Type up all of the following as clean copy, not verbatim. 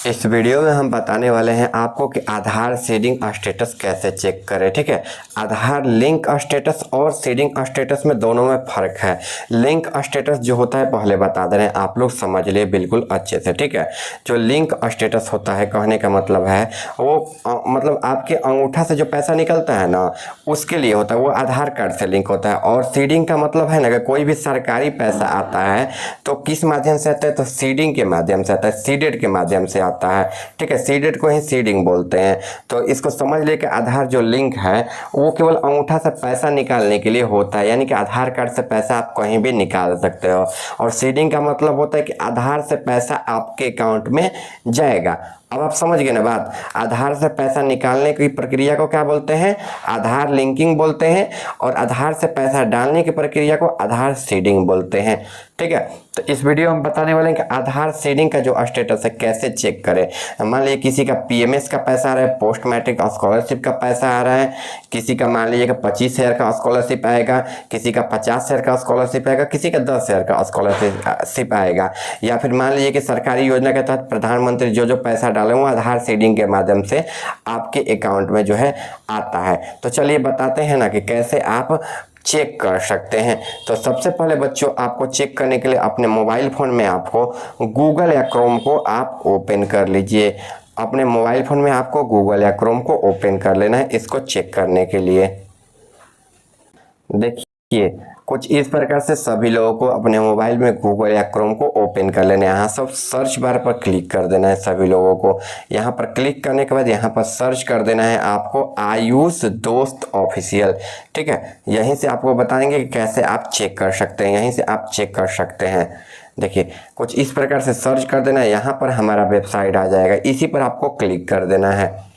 इस वीडियो में हम बताने वाले हैं आपको कि आधार सीडिंग स्टेटस कैसे चेक करें। ठीक है, आधार लिंक स्टेटस और सीडिंग स्टेटस में दोनों में फ़र्क है। लिंक स्टेटस जो होता है पहले बता दे रहे हैं, आप लोग समझ लिए बिल्कुल अच्छे से। ठीक है, जो लिंक स्टेटस होता है कहने का मतलब है वो मतलब आपके अंगूठा से जो पैसा निकलता है ना उसके लिए होता है, वो आधार कार्ड से लिंक होता है। और सीडिंग का मतलब है ना कि कोई भी सरकारी पैसा आता है तो किस माध्यम से आता है, तो सीडिंग के माध्यम से आता है, सीडेड के माध्यम से आता है। ठीक है, सीडेड को ही सीडिंग बोलते हैं। तो इसको समझ ले कि आधार जो लिंक है वो केवल अंगूठा से पैसा निकालने के लिए होता है, यानी कि आधार कार्ड से पैसा आप कहीं भी निकाल सकते हो। और सीडिंग का मतलब होता है कि आधार से पैसा आपके अकाउंट में जाएगा। अब आप समझ गए ना बात। आधार से पैसा निकालने की प्रक्रिया को क्या बोलते हैं, आधार लिंकिंग बोलते हैं। और आधार से पैसा डालने की प्रक्रिया को आधार सीडिंग बोलते हैं। ठीक है, तो इस वीडियो में बताने वाले हैं कि आधार सीडिंग का जो स्टेटस है कैसे चेक करें। मान लीजिए किसी का पीएमएस का पैसा आ रहा है, पोस्ट मैट्रिक स्कॉलरशिप का पैसा आ रहा है, किसी का मान लीजिए कि 25,000 का स्कॉलरशिप आएगा, किसी का 50,000 का स्कॉलरशिप आएगा, किसी का 10,000 का स्कॉलरशिप आएगा। या फिर मान लीजिए कि सरकारी योजना के तहत प्रधानमंत्री जो पैसा डाले वो आधार सीडिंग के माध्यम से आपके अकाउंट में जो है आता है। तो चलिए बताते हैं ना कि कैसे आप चेक कर सकते हैं। तो सबसे पहले बच्चों आपको चेक करने के लिए अपने मोबाइल फ़ोन में आपको गूगल या क्रोम को आप ओपन कर लीजिए। अपने मोबाइल फ़ोन में आपको गूगल या क्रोम को ओपन कर लेना है इसको चेक करने के लिए। देखिए कुछ इस प्रकार से सभी लोगों को अपने मोबाइल में गूगल या क्रोम को ओपन कर लेना है। यहाँ सब सर्च बार पर क्लिक कर देना है सभी लोगों को। यहाँ पर क्लिक करने के बाद यहाँ पर सर्च कर देना है आपको आयुष दोस्त ऑफिशियल। ठीक है, यहीं से आपको बताएंगे कि कैसे आप चेक कर सकते हैं, यहीं से आप चेक कर सकते हैं। देखिए कुछ इस प्रकार से सर्च कर देना है, यहाँ पर हमारा वेबसाइट आ जाएगा, इसी पर आपको क्लिक कर देना है।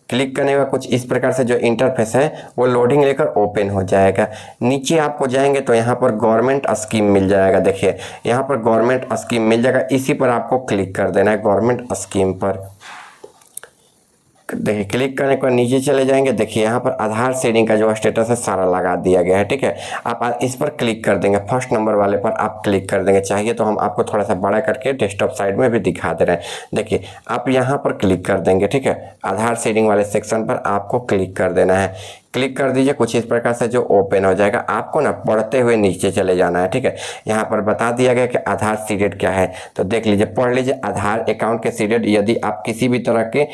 क्लिक करने के बाद कुछ इस प्रकार से जो इंटरफेस है वो लोडिंग लेकर ओपन हो जाएगा। नीचे आपको जाएंगे तो यहाँ पर गवर्नमेंट स्कीम मिल जाएगा। देखिए यहाँ पर गवर्नमेंट स्कीम मिल जाएगा, इसी पर आपको क्लिक कर देना है गवर्नमेंट स्कीम पर। देखिए क्लिक करने पर नीचे चले जाएंगे। देखिए यहाँ पर आधार सीडिंग का जो स्टेटस है सारा लगा दिया गया है। ठीक है, आप इस पर क्लिक कर देंगे, फर्स्ट नंबर वाले पर आप क्लिक कर देंगे। चाहिए तो हम आपको थोड़ा सा बड़ा करके डेस्कटॉप साइड में भी दिखा दे रहे हैं। देखिए आप यहाँ पर क्लिक कर देंगे। ठीक है, आधार सीडिंग वाले सेक्शन पर आपको क्लिक कर देना है। क्लिक कर दीजिए, कुछ इस प्रकार से जो ओपन हो जाएगा। आपको ना पढ़ते हुए नीचे चले जाना है। ठीक है, यहाँ पर बता दिया गया कि आधार सीडेड क्या है, तो देख लीजिए, पढ़ लीजिए। आधार अकाउंट के सीडेड यदि आप किसी भी तरह के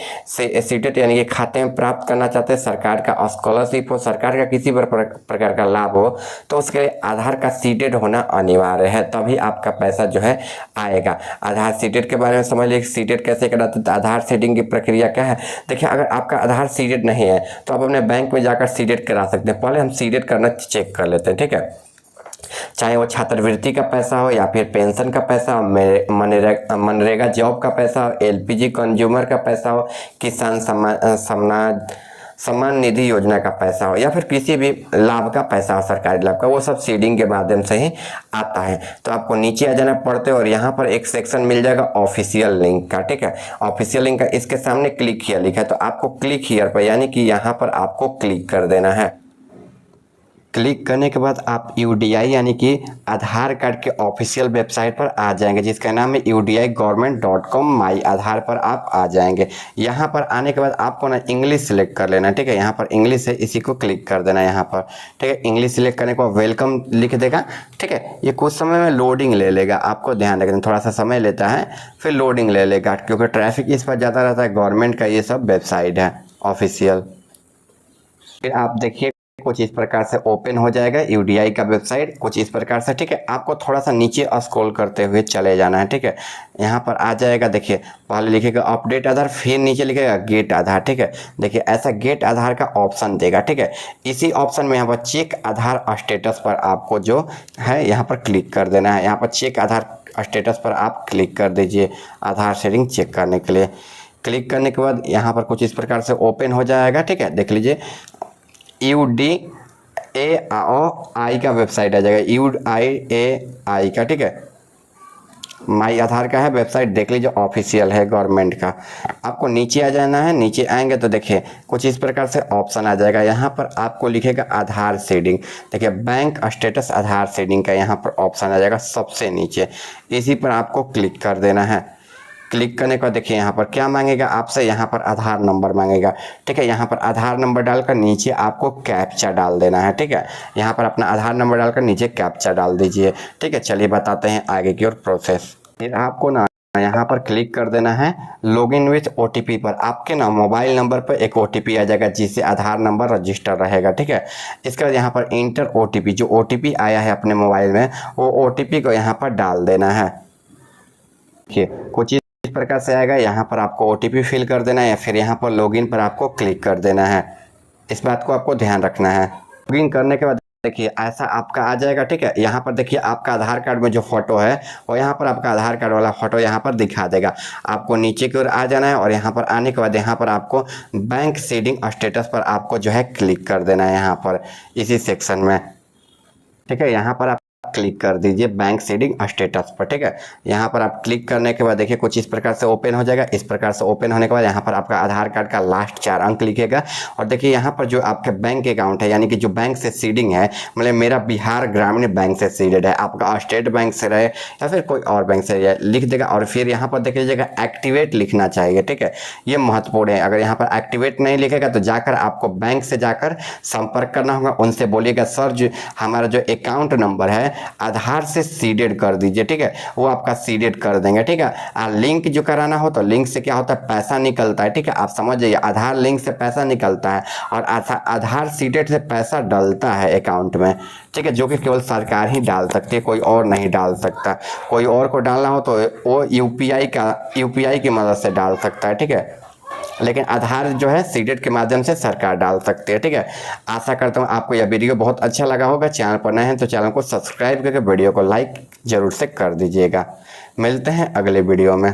सीडेड यानी कि खाते में प्राप्त करना चाहते हैं, सरकार का स्कॉलरशिप हो, सरकार का किसी प्रकार का लाभ हो, तो उसके लिए आधार का सीडेड होना अनिवार्य है, तभी आपका पैसा जो है आएगा। आधार सीडेड के बारे में समझ लीजिए, सीडेड कैसे कराते हैं, तो आधार सीडिंग की प्रक्रिया क्या है। देखिए अगर आपका आधार सीडेड नहीं है तो आप अपने बैंक में जाकर सीडेड करा सकते हैं। पहले हम सीडेड करना चेक कर लेते हैं। ठीक है, चाहे वो छात्रवृत्ति का पैसा हो या फिर पेंशन का पैसा हो, मनरेगा जॉब का पैसा हो, एलपीजी कंज्यूमर का पैसा हो, किसान सम्मान निधि योजना का पैसा हो, या फिर किसी भी लाभ का पैसा हो, सरकारी लाभ का, वो सब सीडिंग के माध्यम से ही आता है। तो आपको नीचे आ जाना पड़ते और यहाँ पर एक सेक्शन मिल जाएगा ऑफिशियल लिंक का। ठीक है, ऑफिशियल लिंक का इसके सामने क्लिक हियर लिखा है, तो आपको क्लिक हियर पर यानी कि यहाँ पर आपको क्लिक कर देना है। क्लिक करने के बाद आप यूडीआई यानी कि आधार कार्ड के ऑफिशियल वेबसाइट पर आ जाएंगे, जिसका नाम है udigovernment.com माई आधार पर आप आ जाएंगे। यहाँ पर आने के बाद आपको ना इंग्लिश सिलेक्ट कर लेना है। ठीक है, यहाँ पर इंग्लिश है, इसी को क्लिक कर देना है यहाँ पर। ठीक है, इंग्लिश सिलेक्ट करने के बाद वेलकम लिख देगा। ठीक है, ये कुछ समय में लोडिंग ले लेगा, आपको ध्यान रखना, थोड़ा सा समय लेता है, फिर लोडिंग ले लेगा क्योंकि ट्रैफिक इस पर ज़्यादा रहता है। गवर्नमेंट का ये सब वेबसाइट है ऑफिशियल। फिर आप देखिए कुछ इस प्रकार से ओपन हो जाएगा यूडीआई का वेबसाइट, कुछ इस प्रकार से। ठीक है, आपको थोड़ा सा नीचे स्क्रॉल करते हुए चले जाना है। ठीक है, यहाँ पर आ जाएगा। देखिए पहले लिखेगा अपडेट आधार, फिर नीचे लिखेगा गेट आधार। ठीक है, देखिए ऐसा गेट आधार का ऑप्शन देगा। ठीक है, इसी ऑप्शन में यहाँ पर चेक आधार स्टेटस पर आपको जो है यहाँ पर क्लिक कर देना है। यहाँ पर चेक आधार स्टेटस पर आप क्लिक कर दीजिए आधार शेयरिंग चेक करने के लिए। क्लिक करने के बाद यहाँ पर कुछ इस प्रकार से ओपन हो जाएगा। ठीक है, देख लीजिए UDAI का वेबसाइट आ जाएगा, UDAI का। ठीक है, माई आधार का है वेबसाइट, देख लीजिए ऑफिशियल है गवर्नमेंट का। आपको नीचे आ जाना है। नीचे आएंगे तो देखिए कुछ इस प्रकार से ऑप्शन आ जाएगा। यहाँ पर आपको लिखेगा आधार सीडिंग। देखिए बैंक स्टेटस आधार सीडिंग का यहाँ पर ऑप्शन आ जाएगा सबसे नीचे, इसी पर आपको क्लिक कर देना है। क्लिक करने के बाद देखिए यहाँ पर क्या मांगेगा आपसे, यहाँ पर आधार नंबर मांगेगा। ठीक है, यहाँ पर आधार नंबर डालकर नीचे आपको कैप्चा डाल देना है। ठीक है, यहाँ पर अपना आधार नंबर डालकर नीचे कैप्चा डाल दीजिए। ठीक है, चलिए बताते हैं आगे की और प्रोसेस। फिर आपको ना यहाँ पर क्लिक कर देना है लॉगिन विथ ओटीपी पर। आपके ना मोबाइल नंबर पर एक ओटीपी आ जाएगा जिससे आधार नंबर रजिस्टर रहेगा। ठीक है, इसके बाद यहाँ पर इंटर ओटीपी, जो ओटीपी आया है अपने मोबाइल में वो ओटीपी को यहाँ पर डाल देना है। देखिए कुछ इस प्रकार से आएगा, यहाँ पर आपको ओटीपी फिल कर देना है या फिर यहाँ पर लॉगिन पर आपको क्लिक कर देना है। इस बात को आपको ध्यान रखना है। लॉगिन करने के बाद देखिए ऐसा आपका आ जाएगा। ठीक है, यहाँ पर देखिए आपका आधार कार्ड में जो फोटो है वो यहाँ पर आपका आधार कार्ड वाला फोटो यहाँ पर दिखा देगा। आपको नीचे की ओर आ जाना है और यहाँ पर आने के बाद यहाँ पर आपको बैंक सीडिंग स्टेटस पर आपको जो है क्लिक कर देना है यहाँ पर इसी सेक्शन में। ठीक है, यहाँ पर आप क्लिक कर दीजिए बैंक सीडिंग स्टेटस पर। ठीक है, यहाँ पर आप क्लिक करने के बाद देखिए कुछ इस प्रकार से ओपन हो जाएगा। इस प्रकार से ओपन होने के बाद यहाँ पर आपका आधार कार्ड का लास्ट 4 अंक लिखेगा और देखिए यहाँ पर जो आपके बैंक अकाउंट है यानी कि जो बैंक से सीडिंग है, मतलब मेरा बिहार ग्रामीण बैंक से सीडेड है, आपका स्टेट बैंक से रहे या फिर कोई और बैंक से रहे, लिख देगा। और फिर यहाँ पर देखिएगा एक्टिवेट लिखना चाहिए। ठीक है, ये महत्वपूर्ण है। अगर यहाँ पर एक्टिवेट नहीं लिखेगा तो जाकर आपको बैंक से जाकर संपर्क करना होगा। उनसे बोलिएगा सर जो हमारा जो अकाउंट नंबर है आधार से सीडेड कर दीजिए। ठीक है, वो आपका सीडेड कर देंगे। ठीक है, लिंक जो कराना हो तो लिंक से क्या होता है, पैसा निकलता है। ठीक है, आप समझ जाइए, आधार लिंक से पैसा निकलता है और आधार सीडेड से पैसा डलता है अकाउंट में। ठीक है, जो कि केवल सरकार ही डाल सकती है, कोई और नहीं डाल सकता। कोई और को डालना हो तो वो यूपीआई की मदद से डाल सकता है। ठीक है, लेकिन आधार जो है सीडेड के माध्यम से सरकार डाल सकती है। ठीक है, आशा करता हूँ आपको यह वीडियो बहुत अच्छा लगा होगा। चैनल पर नए हैं तो चैनल को सब्सक्राइब करके वीडियो को लाइक जरूर से कर दीजिएगा। मिलते हैं अगले वीडियो में।